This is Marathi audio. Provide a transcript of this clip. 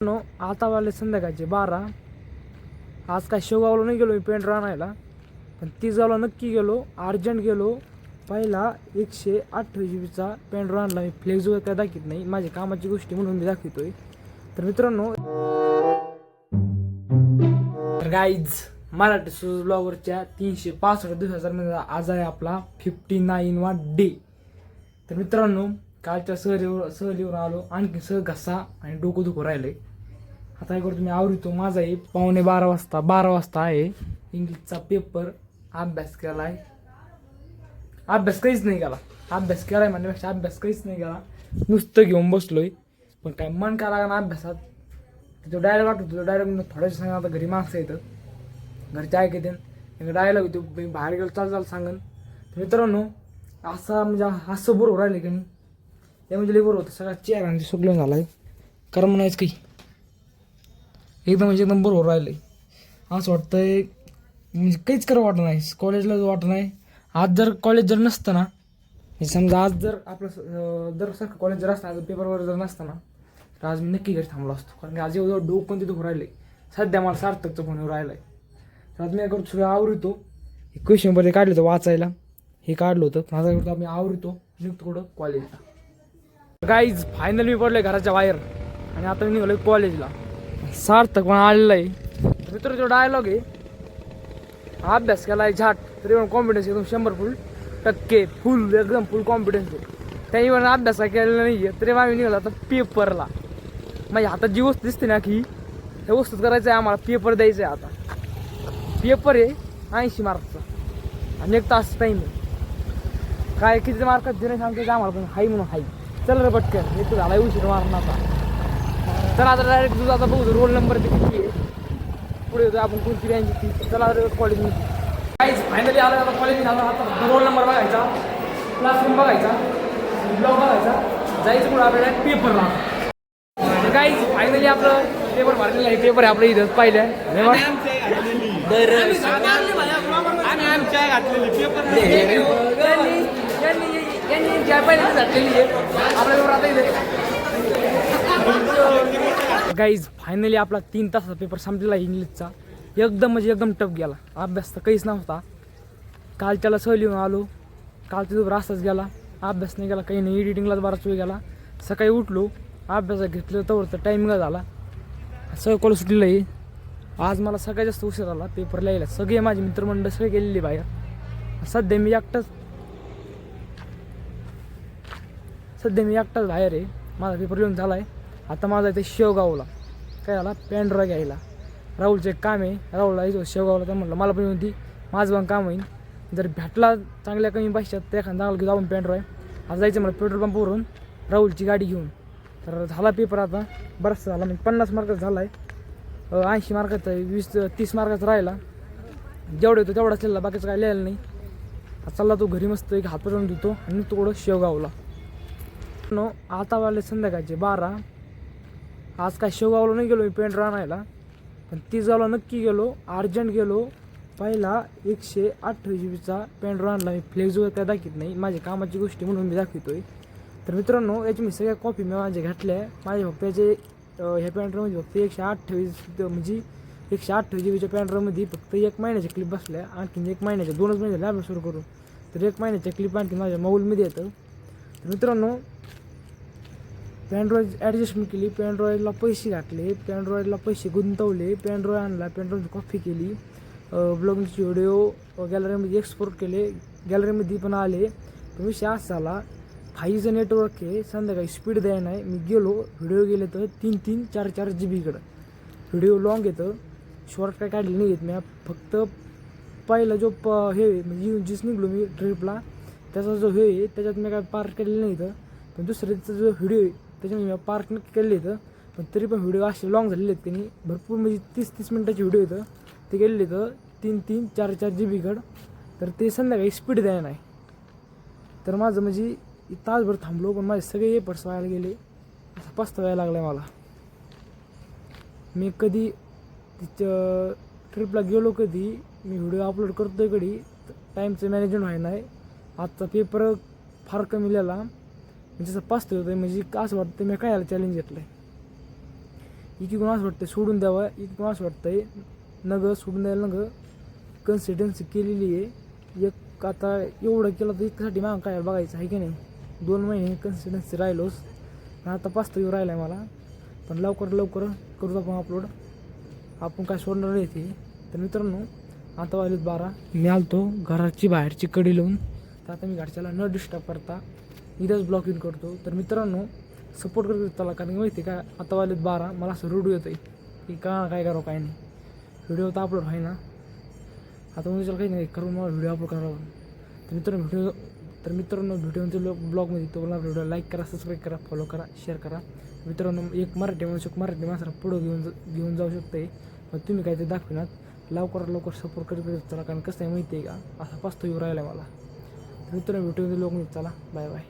नो आता वाले संध्याकाळचे 12. आज काय शेवगावला नाही गेलो मी पेंट आणायला, पण 30 नक्की गेलो, अर्जंट गेलो. पहिला 128 GB पेंट आणला मी. फ्लेक्सवर काय दाखवत नाही, माझ्या कामाची गोष्टी म्हणून मी दाखवतोय. तर मित्रांनो, गाईज मराठी सूज ब्लॉगरच्या 365 दिवसाचा आज आहे आपला 59वा डे. तर मित्रांनो, कालच्या सहलीवर आलो, आणखी घसा आणि डोकं दुखू राहिलंय. आता काय करतो मी, आवडतो माझा आहे 11:15 वाजता आहे इंग्लिशचा पेपर. अभ्यास केलाय, अभ्यास काहीच नाही केला. अभ्यास केलाय म्हणण्यापेक्षा अभ्यास काहीच नाही केला, नुसतं घेऊन बसलोय. पण काय मन काय लागणार अभ्यासात, तो डायरेक्ट वाटतो. डायरेक्ट थोड्याच सांगा, आता घरी माणसं येतं, घरचे ऐकते डायलॉग होतो बाहेर गेलो चाल सांगन. तर मित्रांनो, असं म्हणजे असं बोर हो राहिले की नाही, ते म्हणजे लई बोर होतं. सगळ्या चेहऱ्यांची सुकलं झालाय, कारण म्हणायचं काही एकदम म्हणजे एकदम बोर हो राहिले. असं वाटतंय म्हणजे काहीच करावं वाटत नाही, कॉलेजला वाटत नाही. आज जर कॉलेज जर नसतं ना, समजा आज जर आपलं जर सारखं कॉलेज जर असतं, पेपरवर जर नसतं ना, तर आज मी नक्की घरी थांबलो असतो. कारण की आज एवढं डोकं पण तिथं राहिले. सध्या मला सार्थकचं फोनवर राहिलं आहे. तर आज मी काय करतो, सगळं आवडतो. हे क्वेश्चन पेपर काढलं होतं वाचायला, हे काढलं होतं. माझा करतो मी आवडतो, निघतो कुठं कॉलेजला. गाईज फायनल मी पडलोय घराच्या बाहेर आणि आता मी निघालोय कॉलेजला. सार्थक पण आलेलं आहे. मित्र जो डायलॉग आहे, अभ्यास केला आहे झाट, तरी पण कॉन्फिडन्स एकदम 100% फुल एकदम फुल कॉन्फिडन्स आहे. त्याही पण अभ्यास केलेला नाही आहे, तरी आम्ही निघालो आता पेपरला. माझ्या हातात जी वस्तू दिसते ना, की हे वस्तूच करायचं आहे आम्हाला. पेपर द्यायचं आहे आता. पेपर आहे 80 मार्कचा आणि 1 तास टाईम आहे. काय किती मार्कात देणे सांगते आम्हाला, पण हाई म्हणून हाई. चल रे पटकन, हे तू झाला उशीर मारणार आता. तर आता डायरेक्ट तुझा आता बघू रोल नंबर किती आहे, पुढे होतो आपण कोणती रँक ती. चला कॉलेजमध्ये काहीच फायनली आलं आता कॉलेजमध्ये. आलं आता रोल नंबर बघायचा, क्लासरूम बघायचा, ब्लॉग बघायचा, जायचं पुढे आपल्याला पेपरला. काहीच फायनली आपलं पेपर भरलेलं आहे. पेपर आहे आपलं इथं पाहिलं गाईज. फायनली आपला 3 तासाचा पेपर संपलेला आहे इंग्लिशचा. एकदम म्हणजे एकदम टफ गेला. अभ्यास तर काहीच नव्हता. कालच्याला सहल येऊन आलो, कालचा जो रास्ताच गेला, अभ्यास नाही गेला, काही नाही. एडिटिंगलाच बराच वेळ गेला. सकाळी उठलो, अभ्यासात घेतलं तर टायमिंग झाला. सगळं कॉलेज सुटलेलं आहे. आज मला सगळ्यात जास्त उशीर आला पेपर लिहायला. सगळे माझे मित्रमंडळ सगळे गेलेले बाहेर. सध्या मी एकटाच बाहेर आहे. माझा पेपर लिहून झाला आहे. आता माझा इथे शेवगावला काय झाला, पेनड्रॉय घ्यायला. राहुलचं एक काम आहे, राहुलला यायचं शेवगावला. तर म्हटलं मला पण येऊन ती, माझं पण काम होईल. जर भेटला चांगल्या कमी पैशात तर एखादा चांगला घेऊ आपण पेनड्रॉय. आज जायचं मला पेट्रोल पंपवरून राहुलची गाडी घेऊन. तर झाला पेपर आता बराचसा झाला, म्हणजे 50 मार्काचा झाला आहे. 80 मार्काचा आहे, 30 मार्काचा राहिला. जेवढं होतं तेवढाच लिहिला, बाकीचं काय लिहायला नाही. चालला तो घरी मस्त एक हातपासून धुतो आणि तो कुठं शेवगावला. आता वाले संध्याकाळचे 12. आज काय शेवगावला नाही गेलो मी पेंट आणायला, पण 30 नक्की गेलो, अर्जंट गेलो. पहिला 128 GB पेंट आणला मी. फ्लेक्सवर काय दाखवत नाही, माझ्या कामाची गोष्टी म्हणून मी दाखवतोय. तर मित्रांनो, याची मी सगळ्या कॉपी मी माझ्या घातल्या. माझ्या पप्प्याचे ह्या पेंटरमध्ये फक्त 128 म्हणजे 128 GB पेंटरमध्ये फक्त 1 महिन्याच्या क्लिप बसल्या. आणखीन 1 महिन्याच्या 2च महिने झाले अभ्यास सुरू करून. तर 1 महिन्याच्या क्लिप आणखी माझ्या मोबाईलमध्ये येतं. तर मित्रांनो, पेनड्रॉईड ॲडजस्टमेंट केली, पेनड्रॉईडला पैसे घातले, पेनड्रॉईडला पैसे गुंतवले, पेनड्रॉईड आणला, पेनड्रॉईडची कॉफी केली, ब्लॉगिंगचे व्हिडिओ गॅलरीमध्ये एक्सपोर्ट केले, गॅलरीमध्ये पण आले. तर विषय असा झाला, 5G नेटवर्क आहे, संध्याकाळी स्पीड द्यायला नाही. मी गेलो, व्हिडिओ गेले तर 3-3, 4-4 GB कडं व्हिडिओ लॉंग येतं. शॉर्ट काय काढले नाही आहेत मी. फक्त पहिला जो हे म्हणजे जिस निघलो मी ट्रिपला, त्याचा जो हे आहे त्याच्यात मी काय पार्ट केलेलं नाही इथं. पण दुसऱ्याचा जो व्हिडिओ आहे त्याच्यामध्ये मी पार्ट नक्की केले इथं. पण तरी पण व्हिडिओ असे लॉंग झालेले आहेत त्यांनी भरपूर, म्हणजे 30-30 मिनिटाचे व्हिडिओ येतं. ते गेलेले इथं 3-3, 4-4 GB कडं. तर ते संध्याकाळी स्पीड द्यायला नाही. तर माझं म्हणजे तासभर थांबलो, पण माझे सगळे पेपर्स व्हायला गेले. असं पस्तावायला लागलं मला. मी कधी तिथं ट्रिपला गेलो, कधी मी व्हिडिओ अपलोड करतोय, कधी टाईमचं मॅनेजमेंट व्हायला नाही. आजचा पेपर फार कमी लिहिला, म्हणजे असं पस्ताव होतं. म्हणजे असं वाटतं मी काय चॅलेंज घेतलं आहे. एकीकडून असं वाटतं सोडून द्यावं, एकीकडून असं वाटतंय नगं सोडून द्यायला नगं कन्सिस्टन्सी केलेली आहे. एक आता एवढं केलं तर एकसाठी मागं काय बघायचं आहे की नाही. 2 महिने कन्सिस्टन्सी राहिलोच, पण आता पास्तव राहिला आहे मला. पण लवकर करू आपण अपलोड, आपण काय सोडणार नाही ते. तर मित्रांनो आता वाजलेत 12. मी आलतो घराची बाहेरची कडी लावून, तर आता मी घरच्याला न डिस्टर्ब करता इथंच ब्लॉक इन करतो. तर मित्रांनो सपोर्ट करत त्याला, कारण की माहिती का आता वाजलेत 12, मला असं रडू येतं आहे की काय करावं काय नाही. व्हिडिओ तर अपलोड आहे ना, आता म्हणजे काही नाही करून मला व्हिडिओ अपलोड करावा. तर मित्रांनो व्हिडिओ ब्लॉगमध्ये तुम्हाला व्हिडिओ लाईक करा, सबस्क्राईब करा, फॉलो करा, शेअर करा. मित्रांनो एक मराठी माणसाला पुढं घेऊन जाऊ शकते. पण तुम्ही काय ते दाखविनात. लवकर सपोर्ट करत चला, कारण कसं आहे माहिती आहे का, असा पास्तव येऊ राहिला मला. मित्रांनो व्हिडिओ ब्लॉगमध्ये चला, बाय बाय.